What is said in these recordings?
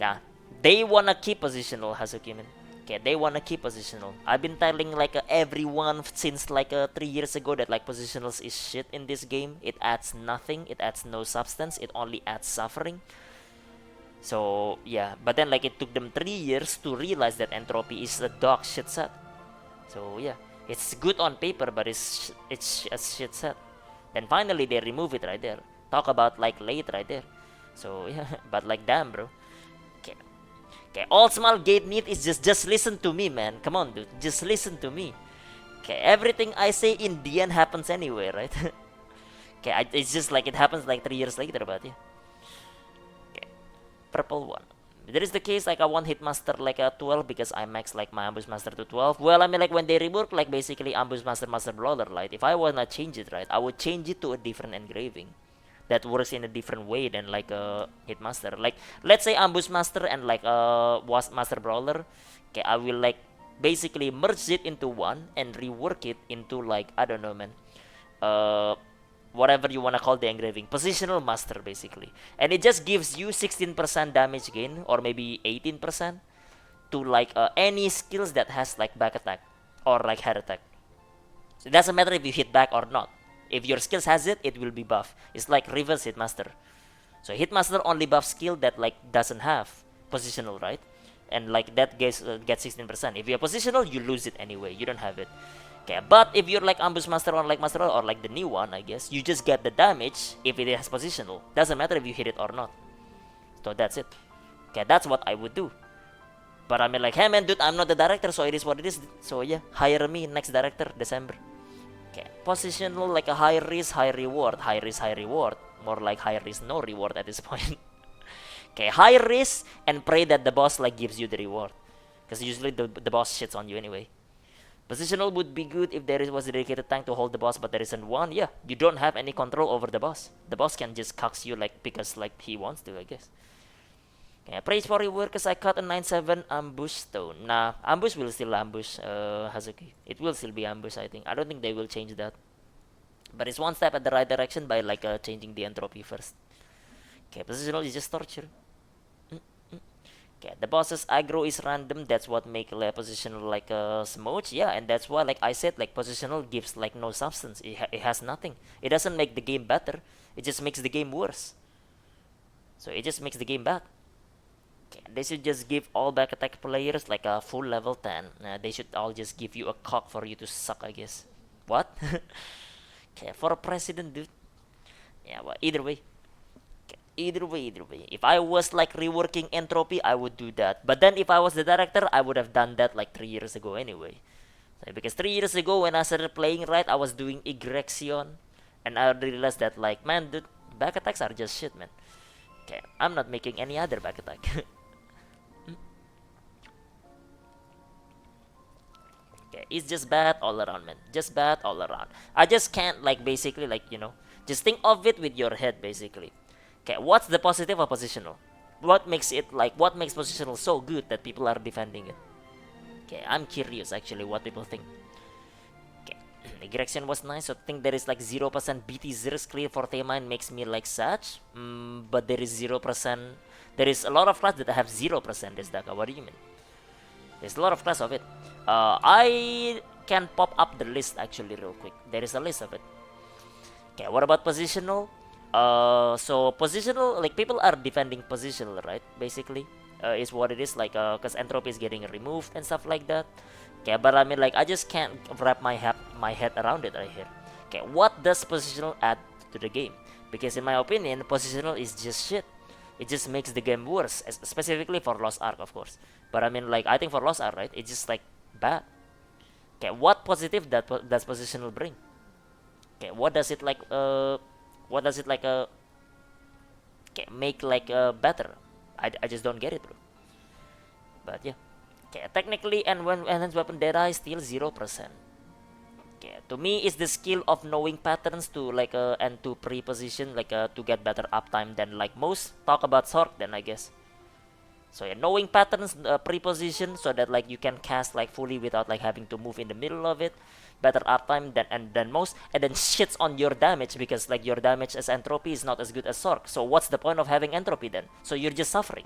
Nah, they wanna keep positional, Hazuki, man. Okay, they wanna keep positional. I've been telling like everyone since like 3 years ago that like positionals is shit in this game. It adds nothing. It adds no substance. It only adds suffering. So yeah, but then like it took them 3 years to realize that entropy is a dog shit set. So yeah, it's good on paper, but it's a shit set. Then finally they remove it right there. Talk about like late right there. So yeah, but like damn, bro. Okay, okay. All Smilegate need is just listen to me, man. Come on, dude. Just listen to me. Okay, everything I say in the end happens anyway, right? Okay, it's just like it happens like 3 years later, but yeah. Okay, purple one. There is the case like I want Hitmaster like a 12 because I max like my Ambush Master to 12. Well, I mean like when they rework like basically Ambush Master Master Brawler, right? If I wanna change it, right, I would change it to a different engraving that works in a different way than like a Hitmaster. Like let's say Ambush Master and like was Master Brawler. Okay, I will like basically merge it into one and rework it into like I don't know, man. Uh, whatever you wanna call the engraving, positional master basically, and it just gives you 16% damage gain or maybe 18% to like any skills that has like back attack or like head attack. So it doesn't matter if you hit back or not. If your skills has it, it will be buff. It's like reverse hitmaster. So hitmaster only buff skill that like doesn't have positional, right? And like that gets 16%. If you're positional, you lose it anyway. You don't have it. Okay, but if you're like Ambush Master or like Master or like the new one, I guess, you just get the damage if it has positional. Doesn't matter if you hit it or not. So that's it. Okay, that's what I would do. But I mean like, hey man, dude, I'm not the director, so it is what it is. So yeah, hire me next director, December. Okay, positional like a high risk, high reward. High risk, high reward. More like high risk, no reward at this point. Okay, high risk and pray that the boss like gives you the reward. Because usually the boss shits on you anyway. Positional would be good if there was a dedicated tank to hold the boss, but there isn't one. Yeah, you don't have any control over the boss. The boss can just cucks you like because like he wants to, I guess. Okay, praise for rework because I cut a 9-7 ambush stone. Nah, ambush will still ambush Hazuki. It will still be ambush, I think. I don't think they will change that. But it's one step at the right direction by like changing the entropy first. Okay, positional is just torture. Okay, the boss's aggro is random. That's what make like positional like a smooch. Yeah, and that's why like I said like positional gives like no substance. It has nothing. It doesn't make the game better. It just makes the game worse. So it just makes the game bad. Okay, they should just give all back attack players like a full level 10. They should all just give you a cock for you to suck, I guess. What? Okay, for a president, dude. Yeah, well, either way. Either way. If I was like reworking entropy, I would do that. But then if I was the director, I would have done that like 3 years ago anyway. Because 3 years ago when I started playing right, I was doing egrection, and I realized that like, man, dude, back attacks are just shit, man. Okay, I'm not making any other back attack. Okay, it's just bad all around, man. Just bad all around. I just can't like basically like just think of it with your head basically. Okay, what's the positive of positional? What makes it like what makes positional so good that people are defending it? Okay, I'm curious actually what people think. Okay, Erection was nice. So I think there is like 0% BT Zer's clear for Mine makes me like such. But there is 0%. There is a lot of class that have 0% this Daka. What do you mean? There's a lot of class of it. I can pop up the list actually real quick. There is a list of it. Okay, what about positional? So positional, like people are defending positional, right? Basically, is what it is. Like, cause entropy is getting removed and stuff like that. Okay, but I mean, like, I just can't wrap my head around it right here. Okay, what does positional add to the game? Because in my opinion, positional is just shit. It just makes the game worse, specifically for Lost Ark, of course. But I mean, like, I think for Lost Ark, right? It's just like bad. Okay, what positive does positional bring? Okay, what does it like? What does it like? Okay, make like better? I just don't get it, bro. But yeah. Okay, technically, and when enhanced weapon data is still 0%. Okay, to me, it's the skill of knowing patterns to like and to pre-position like to get better uptime than like most. Talk about Sork then, I guess. So yeah, knowing patterns pre-position so that like you can cast like fully without like having to move in the middle of it. Better uptime than most, and then shits on your damage because like your damage as entropy is not as good as Sork. So what's the point of having entropy then? So you're just suffering.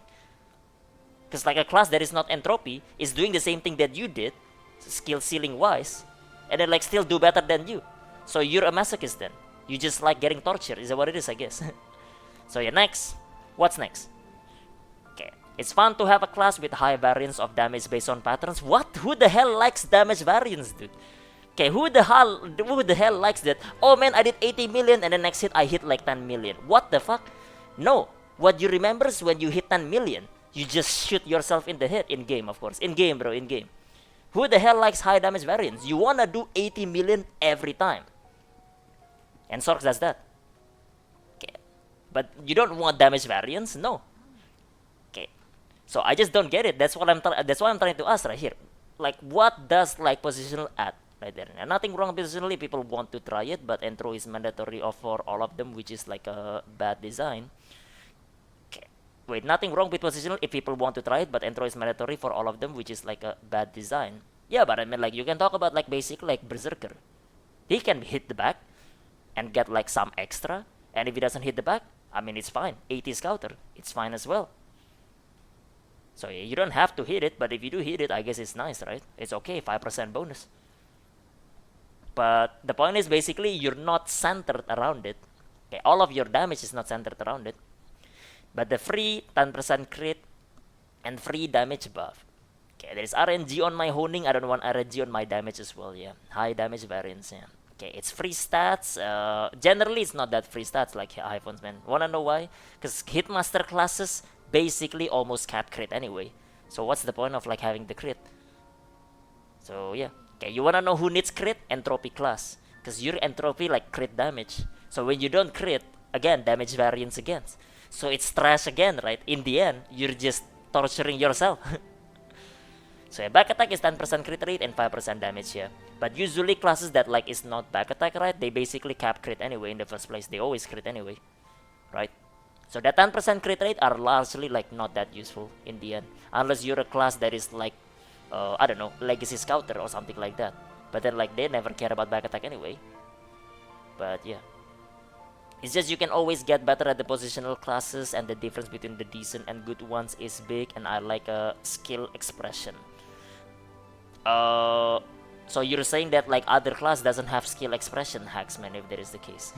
Because like a class that is not Entropy is doing the same thing that you did, skill ceiling wise, and then like still do better than you. So you're a masochist then. You just like getting tortured, is that what it is, I guess. So yeah, next. What's next? Okay. It's fun to have a class with high variance of damage based on patterns. What? Who the hell likes damage variance, dude? Okay, who the hell likes that? Oh man, I did 80 million and the next hit I hit like 10 million. What the fuck? No. What you remember is when you hit 10 million, you just shoot yourself in the head. In game, of course. In game, bro, in game. Who the hell likes high damage variance? You wanna do 80 million every time. And Sorks does that. Okay. But you don't want damage variance? No. Okay. So I just don't get it. That's what that's why I'm trying to ask right here. Like, what does like positional add right there? And nothing wrong positionally. People want to try it, but intro is mandatory for all of them, which is like a bad design. Okay. Wait, nothing wrong with positional if people want to try it, but intro is mandatory for all of them, which is like a bad design. Yeah, but I mean, like, you can talk about like basic like Berserker. He can hit the back and get like some extra, and if he doesn't hit the back, I mean, it's fine. 80 scouter, it's fine as well. So yeah, you don't have to hit it, but if you do hit it, I guess it's nice, right? It's okay, 5% bonus. But the point is basically you're not centered around it. Okay, all of your damage is not centered around it. But the free 10% crit and free damage buff. Okay, there's RNG on my honing. I don't want RNG on my damage as well, yeah. High damage variance, yeah. Okay, it's free stats. Generally, it's not that free stats like iPhones, man. Wanna know why? Because Hitmaster classes basically almost cap crit anyway. So what's the point of like having the crit? So yeah. Okay, you wanna know who needs crit? Entropy class. Because your entropy like crit damage. So when you don't crit, again, damage variance again. So it's trash again, right? In the end, you're just torturing yourself. So yeah, back attack is 10% crit rate and 5% damage here. But usually classes that like is not back attack, right? They basically cap crit anyway in the first place. They always crit anyway, right? So that 10% crit rate are largely like not that useful in the end. Unless you're a class that is like, I don't know, Legacy Scouter or something like that. But then like they never care about back attack anyway. But yeah. It's just you can always get better at the positional classes, and the difference between the decent and good ones is big, and I like a skill expression. So you're saying that like other class doesn't have skill expression, Hacksman, if that is the case.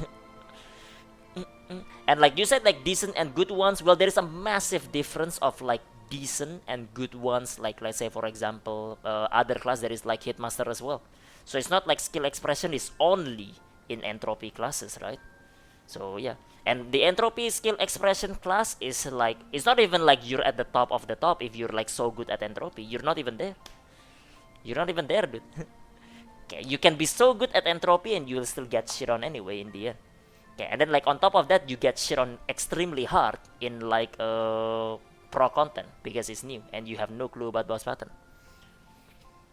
And like you said, like decent and good ones, well, there is a massive difference of like decent and good ones. Like let's say for example, other class that is like Hitmaster as well. So it's not like skill expression is only in entropy classes, right? So yeah, and the entropy skill expression class is like, it's not even like you're at the top of the top if you're like so good at entropy. You're not even there. You're not even there, dude. Okay, you can be so good at entropy and you'll still get shit on anyway in the end. Okay, and then like on top of that, you get shit on extremely hard in like pro content because it's new and you have no clue about boss pattern.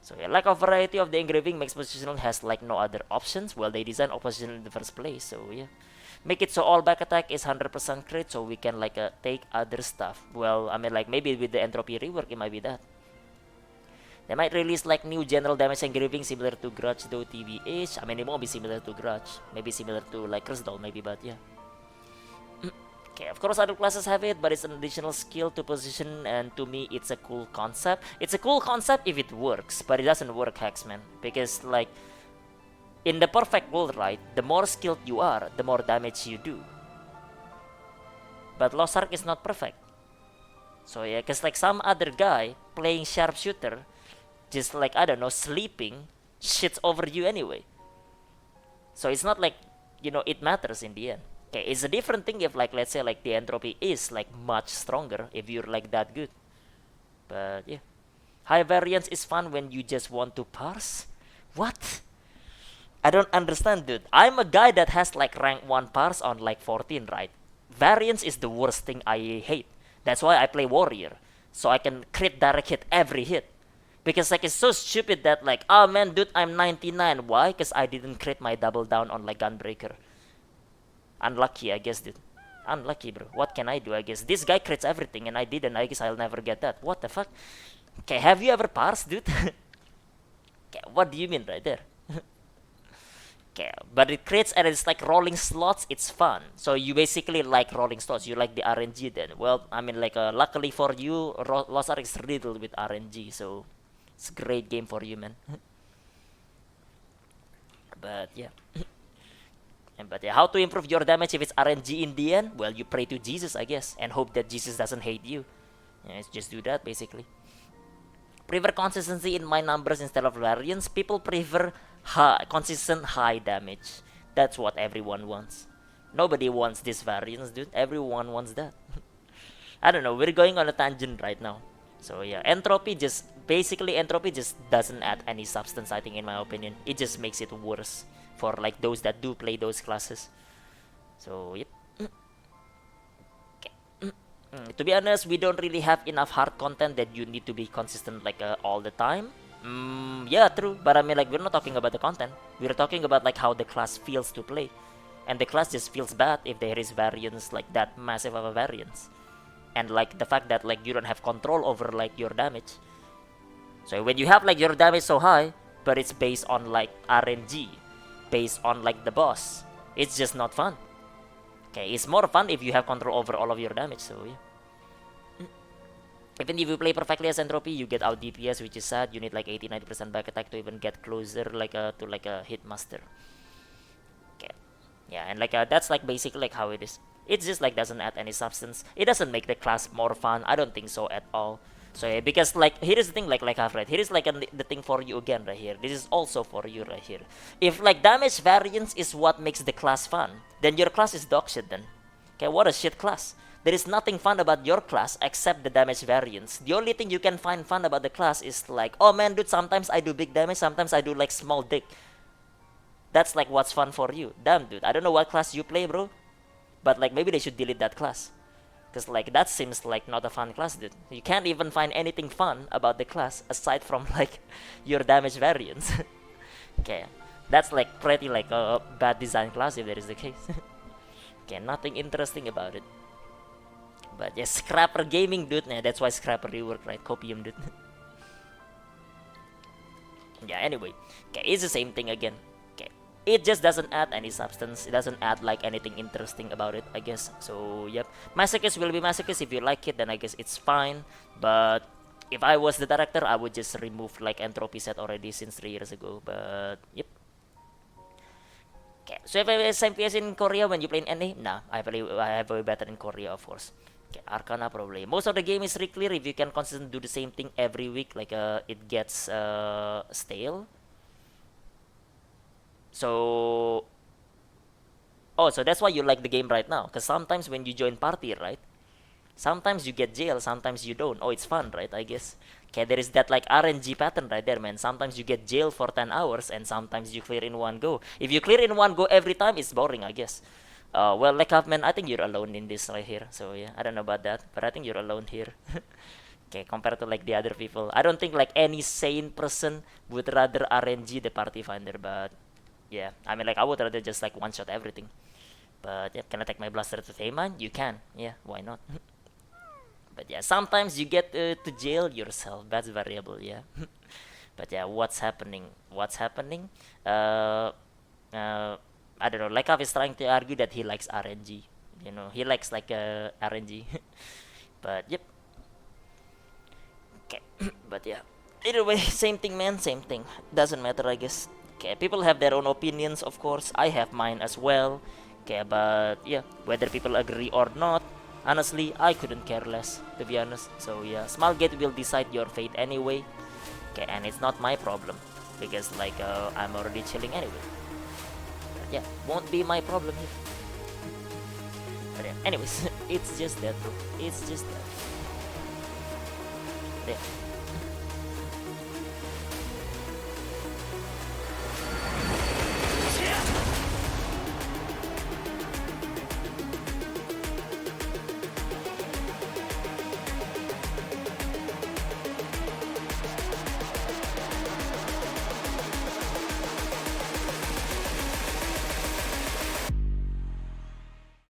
So yeah, lack of variety of the engraving makes positional has like no other options. Well, they designed oppositional in the first place, so yeah. Make it so all back attack is 100% crit, so we can like take other stuff. Well, I mean like maybe with the entropy rework, it might be that. They might release like new general damage engraving similar to Grudge, though TBH. I mean, it won't be similar to Grudge. Maybe similar to like Curse Doll, maybe, but yeah. Okay, of course other classes have it, but it's an additional skill to position, and to me it's a cool concept. It's a cool concept if it works, but it doesn't work, Hacksman, because like in the perfect world, right, the more skilled you are, the more damage you do. But Lost Ark is not perfect. So yeah, cause like some other guy playing sharpshooter, just like, I don't know, sleeping, shits over you anyway. So it's not like, you know, it matters in the end. Okay, it's a different thing if like, let's say like the entropy is like much stronger if you're like that good. But yeah. High variance is fun when you just want to parse? What? I don't understand, dude. I'm a guy that has like rank 1 parse on like 14, right? Variance is the worst thing I hate. That's why I play warrior. So I can crit direct hit every hit. Because like it's so stupid that like, oh man, dude, I'm 99. Why? Because I didn't crit my double down on like Gunbreaker. Unlucky, I guess, dude. Unlucky, bro. What can I do, I guess? This guy crits everything and I didn't. I guess I'll never get that. What the fuck? Okay, have you ever parsed, dude? Okay, what do you mean right there? Okay, but it creates and it's like rolling slots. It's fun. So you basically like rolling slots. You like the RNG then. Well, I mean, like luckily for you, Lost Ark is riddled with RNG, so it's a great game for you, man. But yeah. But yeah, how to improve your damage if it's RNG in the end? Well, you pray to Jesus, I guess, and hope that Jesus doesn't hate you. Yeah, just do that basically. Prefer consistency in my numbers instead of variance. People prefer consistent high damage. That's what everyone wants. Nobody wants this variance, dude. Everyone wants that. I don't know. We're going on a tangent right now. So yeah, entropy just doesn't add any substance. I think, in my opinion, it just makes it worse for like those that do play those classes. So yep. To be honest, we don't really have enough hard content that you need to be consistent like all the time. Yeah, true. But I mean, like, we're not talking about the content. We're talking about like how the class feels to play, and the class just feels bad if there is variance, like that massive of a variance, and like the fact that like you don't have control over like your damage. So when you have like your damage so high, but it's based on like RNG, based on like the boss, it's just not fun. Okay, it's more fun if you have control over all of your damage, so yeah. Even if you play perfectly as Entropy, you get out DPS, which is sad. You need like 80-90% back attack to even get closer like to like a Hitmaster. Okay, yeah, and like that's like basically like how it is. It just like doesn't add any substance. It doesn't make the class more fun. I don't think so at all. So yeah, because like here is the thing, like I've read, here is like the thing for you again right here. This is also for you right here. If like damage variance is what makes the class fun, then your class is dog shit then. Okay, what a shit class. There is nothing fun about your class except the damage variance. The only thing you can find fun about the class is like, oh man, dude, sometimes I do big damage, sometimes I do like small dick. That's like what's fun for you. Damn, dude, I don't know what class you play, bro, but like maybe they should delete that class. Because like that seems like not a fun class, dude. You can't even find anything fun about the class aside from like your damage variance. Okay, that's like pretty like a bad design class if that is the case. Okay, nothing interesting about it. But yeah, Scrapper Gaming, dude. Yeah, that's why Scrapper rework, right? Copium, dude. Yeah, anyway. Okay, it's the same thing again. Okay, it just doesn't add any substance. It doesn't add like anything interesting about it, I guess. So yep, masochist will be masochist. If you like it, then I guess it's fine. But if I was the director, I would just remove like Entropy set already since 3 years ago. But yep. Okay, so if I have same PS in Korea when you play in NA, nah, I have way better in Korea, of course. Okay, Arcana probably. Most of the game is clear if you can consistently do the same thing every week, like it gets stale. So so that's why you like the game right now, because sometimes when you join party, right? Sometimes you get jail, sometimes you don't. Oh, it's fun, right? I guess. Okay, there is that like RNG pattern right there, man. Sometimes you get jail for 10 hours, and sometimes you clear in one go. If you clear in one go every time, it's boring, I guess. Well, like man, I think you're alone in this right here. So yeah, I don't know about that, but I think you're alone here. Okay, compared to like the other people, I don't think like any sane person would rather RNG the party finder. But yeah, I mean like I would rather just like one shot everything. But yeah, can I take my blaster to Tayman? You can. Yeah, why not? But yeah, sometimes you get to jail yourself. That's variable, yeah. But yeah, what's happening? What's happening? I don't know. Lekov is trying to argue that he likes RNG. You know, he likes like RNG. But yep. Okay. But yeah. Either way, same thing, man. Same thing. Doesn't matter, I guess. Okay. People have their own opinions, of course. I have mine as well. Okay, but yeah, whether people agree or not, honestly, I couldn't care less, to be honest. So yeah, Smilegate will decide your fate anyway. Okay, and it's not my problem because like I'm already chilling anyway. But yeah, won't be my problem here. But yeah, anyways, it's just that, bro. It's just that. But yeah.